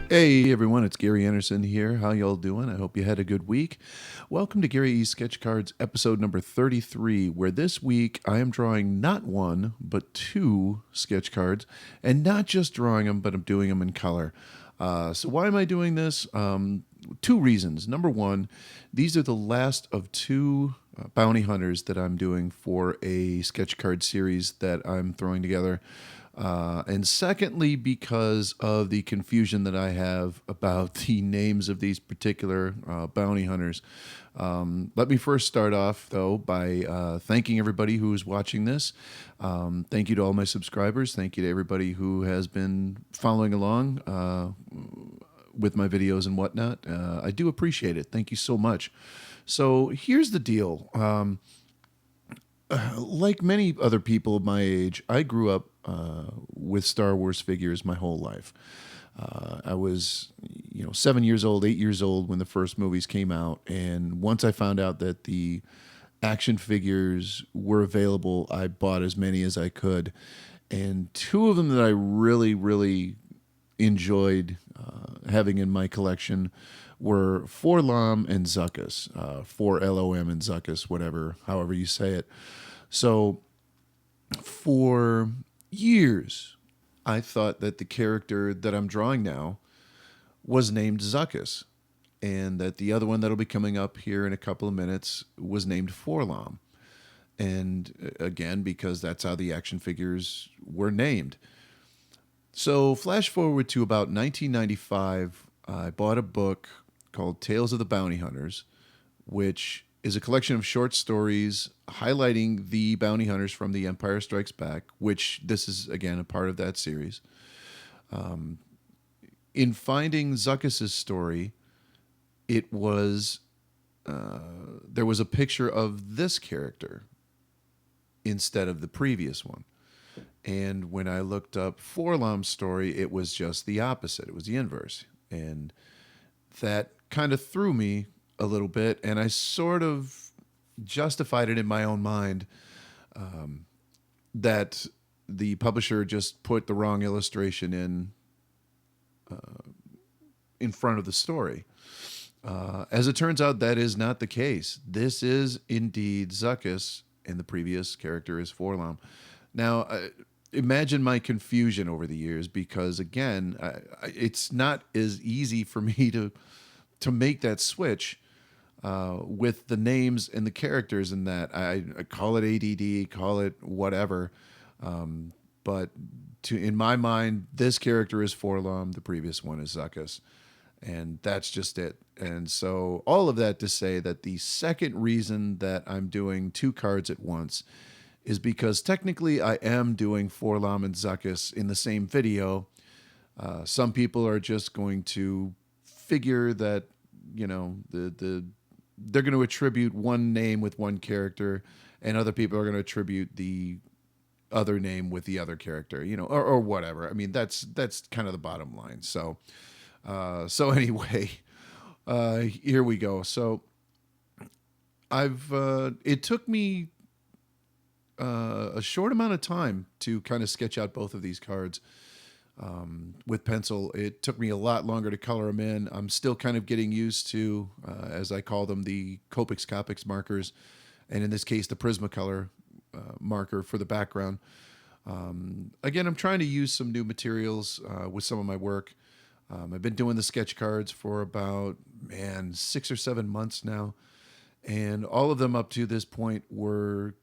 Hey everyone, it's Gary Enerson here. How y'all doing? I hope you had a good week. Welcome to Gary E. Sketch Cards episode number 33, where this week I am drawing not one, but two sketch cards, and not just drawing them, but I'm doing them in color. So why am I doing this? Two reasons. Number one, these are the last of two bounty hunters that I'm doing for a sketch card series that I'm throwing together. And secondly, because of the confusion that I have about the names of these particular bounty hunters. Let me first start off, though, by thanking everybody who is watching this. Thank you to all my subscribers. Thank you to everybody who has been following along with my videos and whatnot. I do appreciate it. Thank you so much. So here's the deal. Like many other people of my age, I grew up with Star Wars figures my whole life. I was, 7 years old, 8 years old when the first movies came out, and once I found out that the action figures were available, I bought as many as I could. And two of them that I really, really enjoyed having in my collection were 4-LOM and Zuckuss, 4-LOM and Zuckuss, however you say it. So for years, I thought that the character that I'm drawing now was named Zuckuss, and that the other one that'll be coming up here in a couple of minutes was named 4-LOM. And again, because that's how the action figures were named. So flash forward to about 1995, I bought a book called Tales of the Bounty Hunters, which is a collection of short stories highlighting the bounty hunters from The Empire Strikes Back, which this is, again, a part of that series. In finding Zuckuss's story, it was there was a picture of this character instead of the previous one. And when I looked up 4-LOM's story, it was just the opposite. It was the inverse. And that kind of threw me a little bit, and I sort of justified it in my own mind that the publisher just put the wrong illustration in front of the story. As it turns out, that is not the case. This is indeed Zuckuss, and the previous character is 4-LOM. Now, imagine my confusion over the years, because again, it's not as easy for me to make that switch with the names and the characters in that. I call it ADD, call it whatever, but in my mind, this character is 4-LOM, the previous one is Zuckuss, and that's just it. And so all of that to say that the second reason that I'm doing two cards at once is because technically I am doing 4-LOM and Zuckuss in the same video. Some people are just going to figure that, they're going to attribute one name with one character, and other people are going to attribute the other name with the other character, or whatever. I mean, that's kind of the bottom line. So anyway, here we go. So it took me a short amount of time to kind of sketch out both of these cards with pencil. It took me a lot longer to color them in. I'm still kind of getting used to, as I call them, the Copics markers, and in this case, the Prismacolor marker for the background. Again, I'm trying to use some new materials with some of my work. I've been doing the sketch cards for about, 6 or 7 months now, and all of them up to this point were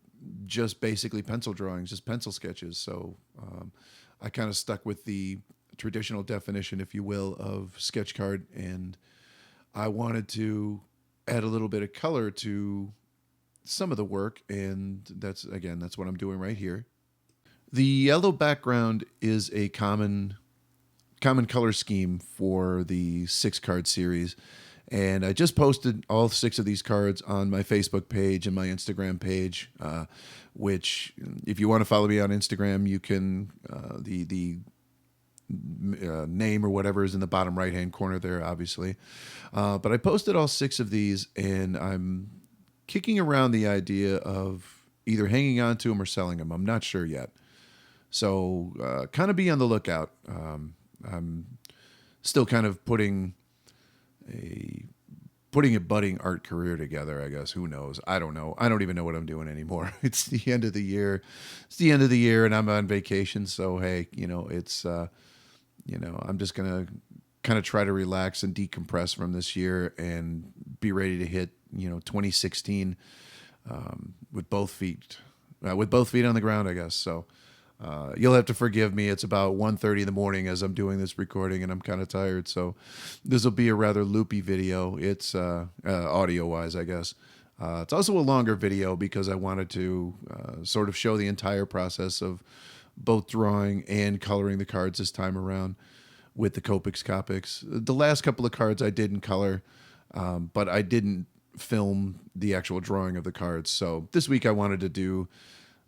just basically pencil drawings, just pencil sketches. So I kind of stuck with the traditional definition, if you will, of sketch card, and I wanted to add a little bit of color to some of the work, and that's what I'm doing right here. The yellow background is a common color scheme for the 6-card series, and I just posted all 6 of these cards on my Facebook page and my Instagram page, which, if you want to follow me on Instagram, you can, the name or whatever is in the bottom right-hand corner there, obviously. But I posted all 6 of these, and I'm kicking around the idea of either hanging on to them or selling them. I'm not sure yet. So kind of be on the lookout. I'm still kind of putting a budding art career together, I guess. Who knows? I don't know. I don't even know what I'm doing anymore. It's the end of the year. It's the end of the year, and I'm on vacation. So hey, it's I'm just gonna kind of try to relax and decompress from this year and be ready to hit 2016 with both feet on the ground, I guess. So you'll have to forgive me. It's about 1:30 in the morning as I'm doing this recording, and I'm kind of tired. So this will be a rather loopy video. It's audio-wise, I guess. It's also a longer video because I wanted to sort of show the entire process of both drawing and coloring the cards this time around with the Copics. The last couple of cards I did in color, but I didn't film the actual drawing of the cards. So this week I wanted to do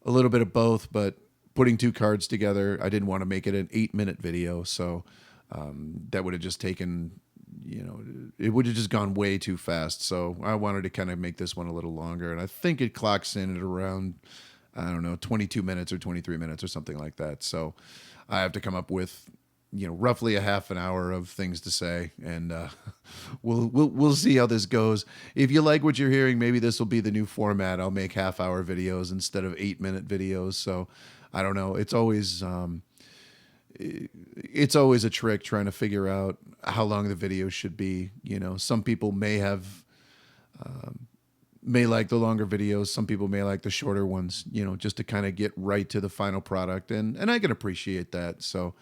a little bit of both, but putting two cards together, I didn't want to make it an 8-minute video. So that would have just taken, it would have just gone way too fast. So I wanted to kind of make this one a little longer. And I think it clocks in at around, 22 minutes or 23 minutes or something like that. So I have to come up with, roughly a half an hour of things to say, and we'll see how this goes. If you like what you're hearing, maybe this will be the new format. I'll make half-hour videos instead of 8-minute videos. So I don't know. It's always a trick trying to figure out how long the video should be. Some people may like the longer videos. Some people may like the shorter ones, just to kind of get right to the final product. And I can appreciate that. So,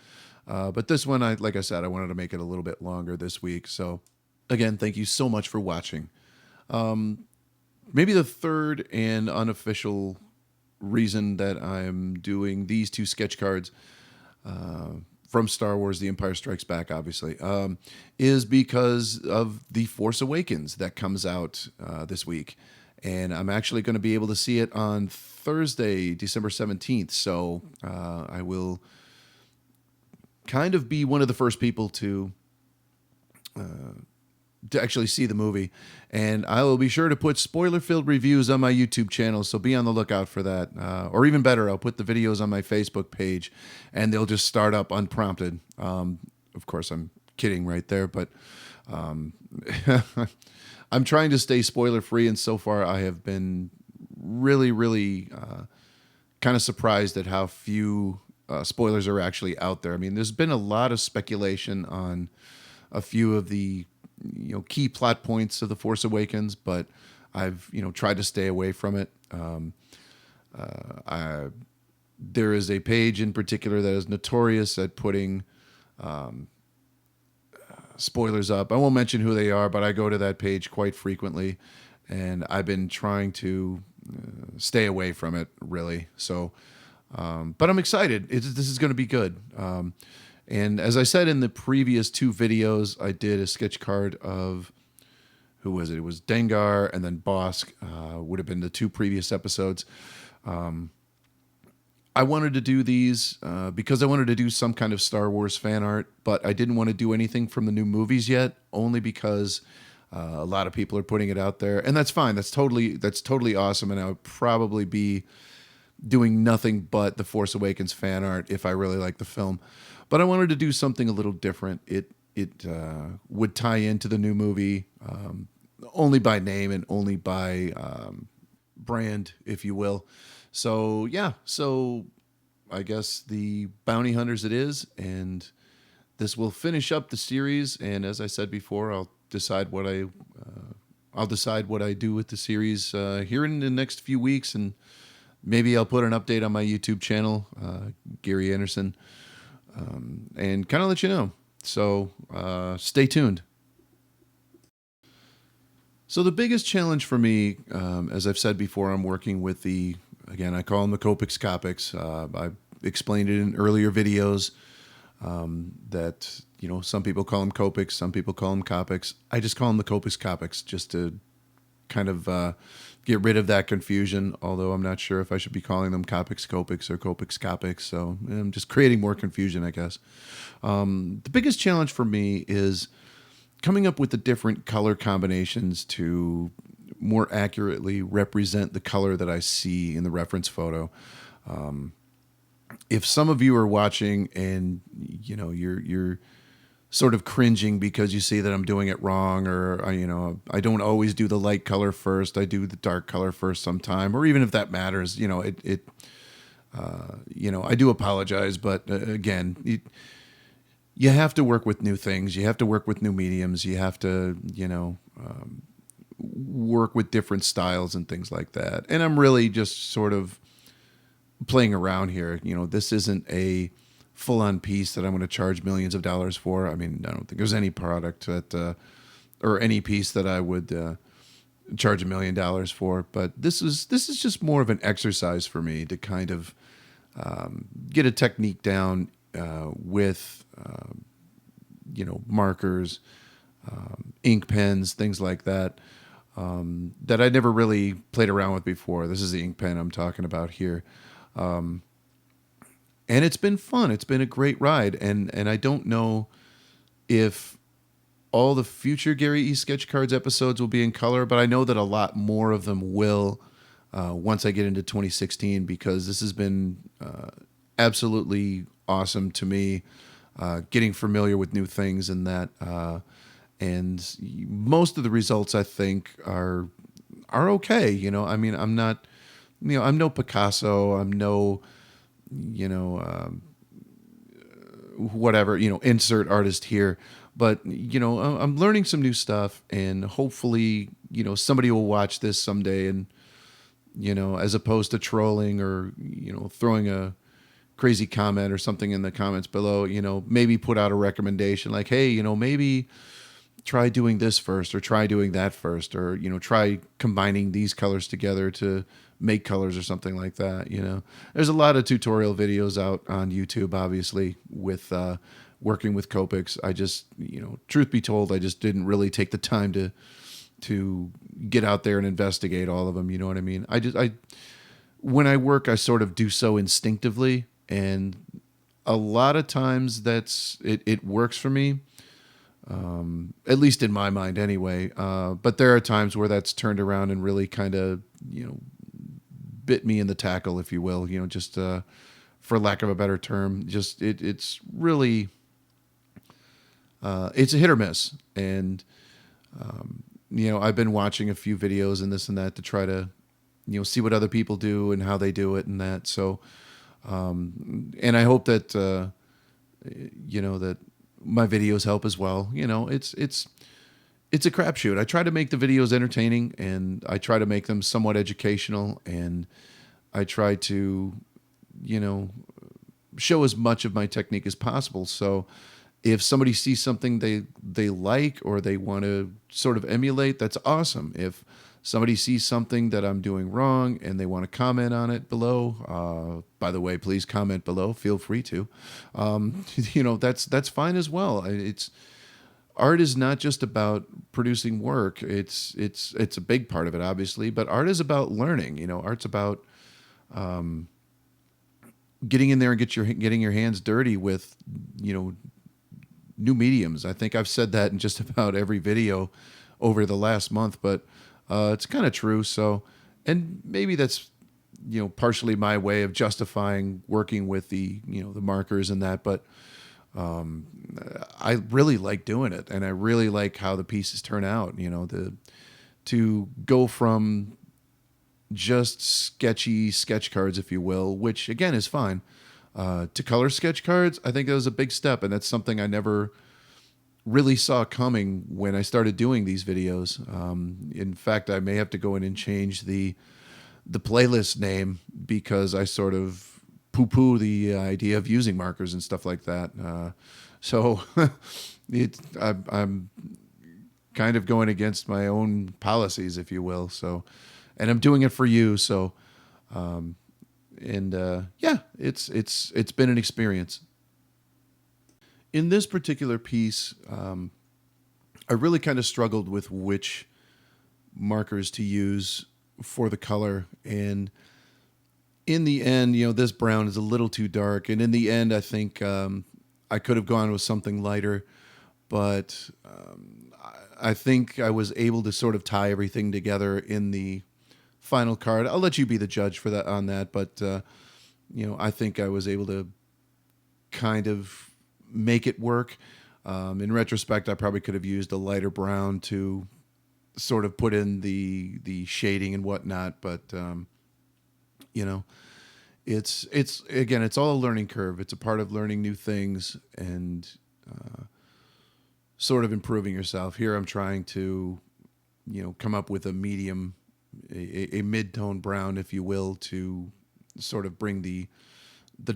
but this one, like I said, I wanted to make it a little bit longer this week. So again, thank you so much for watching. Maybe the third and unofficial reason that I'm doing these two sketch cards from Star Wars The Empire Strikes Back, obviously, is because of The Force Awakens that comes out this week. And I'm actually going to be able to see it on Thursday, December 17th. So I will kind of be one of the first people to actually see the movie. And I will be sure to put spoiler-filled reviews on my YouTube channel, so be on the lookout for that. Or even better, I'll put the videos on my Facebook page, and they'll just start up unprompted. Of course, I'm kidding right there, but I'm trying to stay spoiler-free, and so far I have been really, really kind of surprised at how few spoilers are actually out there. I mean, there's been a lot of speculation on a few of the key plot points of The Force Awakens, but I've tried to stay away from it. There is a page in particular that is notorious at putting spoilers up. I won't mention who they are, but I go to that page quite frequently, and I've been trying to stay away from it, really. So, but I'm excited. This is going to be good. And as I said in the previous two videos, I did a sketch card of, who was it? It was Dengar and then Bossk, would have been the two previous episodes. I wanted to do these because I wanted to do some kind of Star Wars fan art, but I didn't want to do anything from the new movies yet, only because a lot of people are putting it out there. And that's fine. That's totally awesome. And I would probably be doing nothing but the Force Awakens fan art if I really like the film. But I wanted to do something a little different. It would tie into the new movie only by name and only by brand, if you will. So, yeah. So I guess the Bounty Hunters it is. And this will finish up the series. And as I said before, I'll decide what I do with the series here in the next few weeks. And maybe I'll put an update on my YouTube channel, Gary Enerson, and kind of let you know. So stay tuned. So the biggest challenge for me, as I've said before, I'm working with again, I call them the Copics. I explained it in earlier videos that, some people call them Copics, some people call them Copics. I just call them the Copics just to kind of get rid of that confusion, although I'm not sure if I should be calling them Copics or Copics. So I'm just creating more confusion, I guess. The biggest challenge for me is coming up with the different color combinations to more accurately represent the color that I see in the reference photo. If some of you are watching and you're sort of cringing because you see that I'm doing it wrong, or I don't always do the light color first. I do the dark color first sometime, or even if that matters, I do apologize, but again, you have to work with new things. You have to work with new mediums. You have to, work with different styles and things like that. And I'm really just sort of playing around here. This isn't a full-on piece that I'm going to charge millions of dollars for. I mean, I don't think there's any product that, or any piece that I would charge $1 million for. But this is just more of an exercise for me to kind of get a technique down with markers, ink pens, things like that. That I never really played around with before. This is the ink pen I'm talking about here. And it's been fun. It's been a great ride. And I don't know if all the future Gary E. Sketch Cards episodes will be in color, but I know that a lot more of them will once I get into 2016, because this has been absolutely awesome to me, getting familiar with new things and that. And most of the results, I think, are okay. I mean, I'm not, I'm no Picasso. I'm no, whatever, insert artist here. But, I'm learning some new stuff, and hopefully, somebody will watch this someday and, as opposed to trolling or, throwing a crazy comment or something in the comments below, maybe put out a recommendation like, hey, maybe try doing this first, or try doing that first, or, try combining these colors together to make colors or something like that. There's a lot of tutorial videos out on YouTube, obviously, with working with Copics. I just, truth be told, I just didn't really take the time to get out there and investigate all of them. You know what I mean? When I work, I sort of do so instinctively, and a lot of times it works for me. At least in my mind anyway. But there are times where that's turned around and really kind of, bit me in the tackle, if you will, just, for lack of a better term, just, it's really, it's a hit or miss. And, I've been watching a few videos and this and that to try to, see what other people do and how they do it and that. So, and I hope that, that my videos help as well. It's a crapshoot. I try to make the videos entertaining, and I try to make them somewhat educational, and I try to, show as much of my technique as possible. So if somebody sees something they like, or they want to sort of emulate, that's awesome. If somebody sees something that I'm doing wrong and they want to comment on it below, by the way, please comment below. Feel free to. That's fine as well. Art is not just about producing work. It's a big part of it, obviously, but art is about learning. Art's about getting in there and getting your hands dirty with new mediums. I think I've said that in just about every video over the last month, but it's kind of true. So, and maybe that's, partially my way of justifying working with the markers and that, but I really like doing it, and I really like how the pieces turn out, to go from just sketchy sketch cards, if you will, which again is fine, to color sketch cards. I think that was a big step, and that's something I never really saw coming when I started doing these videos. In fact, I may have to go in and change the playlist name, because I sort of poo-poo the idea of using markers and stuff like that. So I'm kind of going against my own policies, if you will. So, and I'm doing it for you. So, yeah, it's been an experience. In this particular piece, I really kind of struggled with which markers to use for the color. And in the end, this brown is a little too dark. And in the end, I think I could have gone with something lighter. But I think I was able to sort of tie everything together in the final card. I'll let you be the judge for that on that. But, I think I was able to kind of make it work. In retrospect, I probably could have used a lighter brown to sort of put in the shading and whatnot, but you know, it's again, it's all a learning curve. It's a part of learning new things and sort of improving yourself. Here, I'm trying to, come up with a medium, a mid-tone brown, if you will, to sort of bring the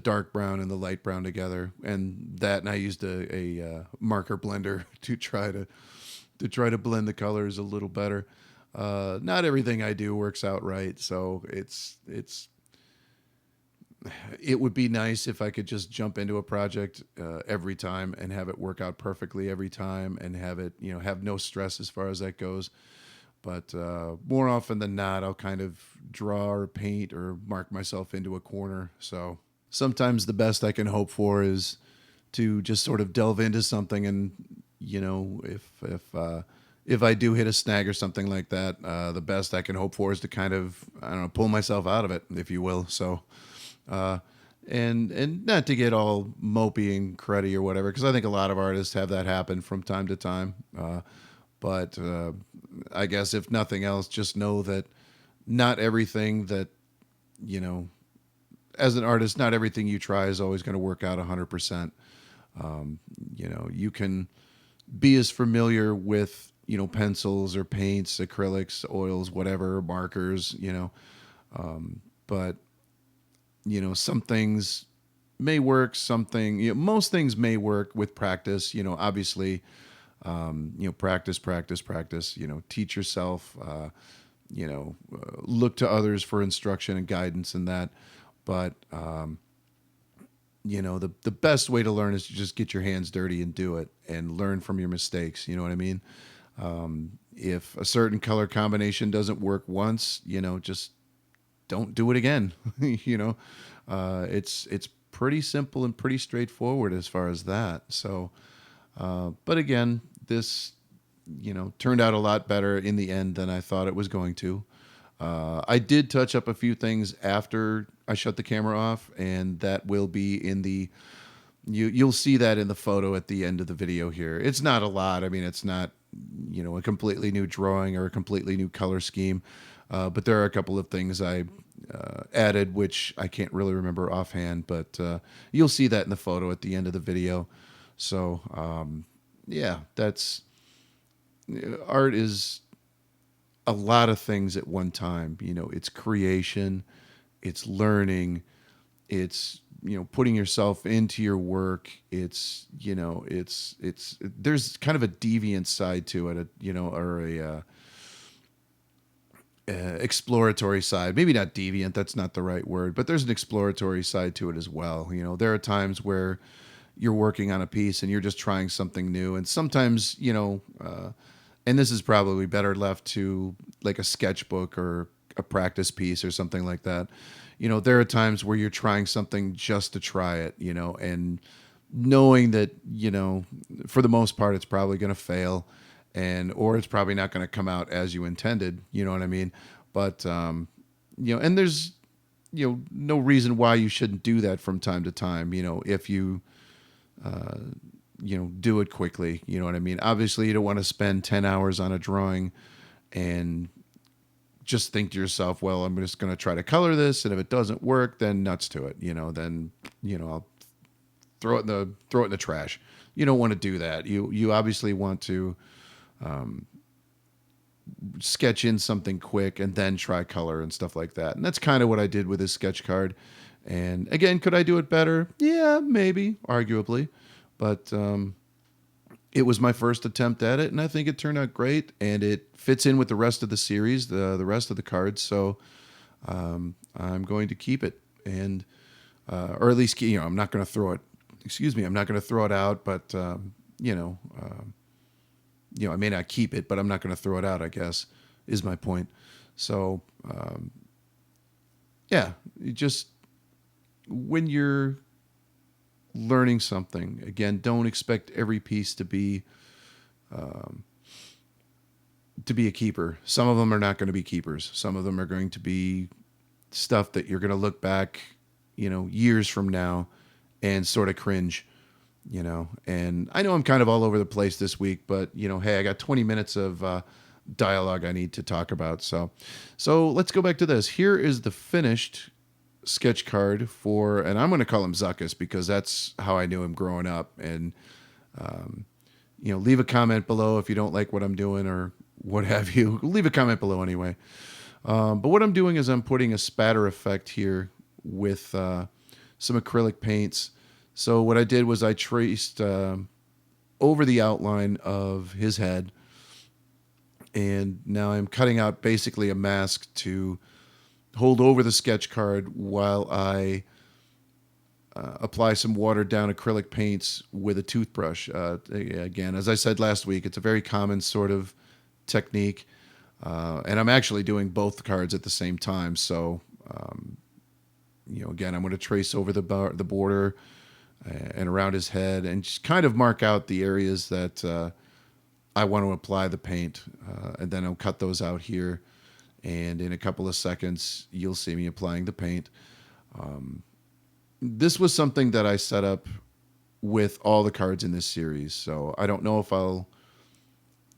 dark brown and the light brown together. And I used a marker blender to try to blend the colors a little better. Not everything I do works out right, so it would be nice if I could just jump into a project every time and have it work out perfectly every time and have it, have no stress as far as that goes. But more often than not, I'll kind of draw or paint or mark myself into a corner. So sometimes the best I can hope for is to just sort of delve into something, and if I do hit a snag or something like that, the best I can hope for is to kind of, I don't know, pull myself out of it, if you will. So and not to get all mopey and cruddy or whatever, because I think a lot of artists have that happen from time to time. But I guess if nothing else, just know that not everything that, as an artist, not everything you try is always going to work out 100%. You can be as familiar with, pencils or paints, acrylics, oils, whatever, markers, but some things may work, most things may work with practice, obviously, practice, teach yourself, look to others for instruction and guidance in that. But, the best way to learn is to just get your hands dirty and do it and learn from your mistakes. You know what I mean? If a certain color combination doesn't work once, just don't do it again. It's pretty simple and pretty straightforward as far as that. So, but again, this, turned out a lot better in the end than I thought it was going to. I did touch up a few things after I shut the camera off, and that will be in you'll see that in the photo at the end of the video here. It's not a lot. I mean, it's not, a completely new drawing or a completely new color scheme. But there are a couple of things I added, which I can't really remember offhand, but you'll see that in the photo at the end of the video. So, yeah, art is a lot of things at one time. It's creation, it's learning, it's, putting yourself into your work. It's, there's kind of a deviant side to it, or a exploratory side. Maybe not deviant, that's not the right word, but there's an exploratory side to it as well. There are times where you're working on a piece and you're just trying something new. And sometimes, and this is probably better left to like a sketchbook or a practice piece or something like that. There are times where you're trying something just to try it, and knowing that, for the most part, it's probably going to fail, or it's probably not going to come out as you intended. You know what I mean? But, and there's, no reason why you shouldn't do that from time to time, if you, do it quickly. You know what I mean? Obviously, you don't want to spend 10 hours on a drawing and just think to yourself, well, I'm just going to try to color this, and if it doesn't work, then nuts to it. Then I'll throw it in the trash. You don't want to do that. You obviously want to sketch in something quick and then try color and stuff like that. And that's kind of what I did with this sketch card. And again, could I do it better? Yeah, maybe, arguably. But it was my first attempt at it, and I think it turned out great. And it fits in with the rest of the series, the rest of the cards. So I'm going to keep it, and or at least I'm not going to throw it. Excuse me, I'm not going to throw it out, but I may not keep it, but I'm not going to throw it out, I guess, is my point. So, yeah, when you're learning something, again, don't expect every piece to be a keeper. Some of them are not going to be keepers. Some of them are going to be stuff that you're going to look back, years from now and sort of cringe. you know. And I know I'm kind of all over the place this week, but you know, hey, I got 20 minutes of dialogue I need to talk about. So let's go back to this. Here is the finished sketch card for, and I'm going to call him Zuckuss because that's how I knew him growing up. And you know, leave a comment below if you don't like what I'm doing or what have you. Leave a comment below anyway. But what I'm doing is I'm putting a spatter effect here with some acrylic paints. So what I did was I traced over the outline of his head, and now I'm cutting out basically a mask to hold over the sketch card while I apply some watered down acrylic paints with a toothbrush. Again, as I said last week, it's a very common sort of technique. And I'm actually doing both cards at the same time. So, you know, again, I'm going to trace over the border and around his head and just kind of mark out the areas that I want to apply the paint. And then I'll cut those out here. And in a couple of seconds, you'll see me applying the paint. This was something that I set up with all the cards in this series. So I don't know if I'll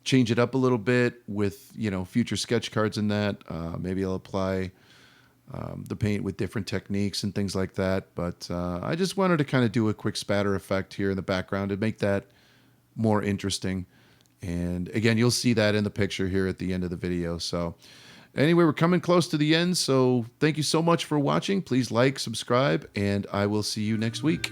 change it up a little bit with, you know, future sketch cards in that. Maybe I'll apply the paint with different techniques and things like that. But I just wanted to kind of do a quick spatter effect here in the background to make that more interesting. And again, you'll see that in the picture here at the end of the video. So anyway, we're coming close to the end. So thank you so much for watching. Please like, subscribe, and I will see you next week.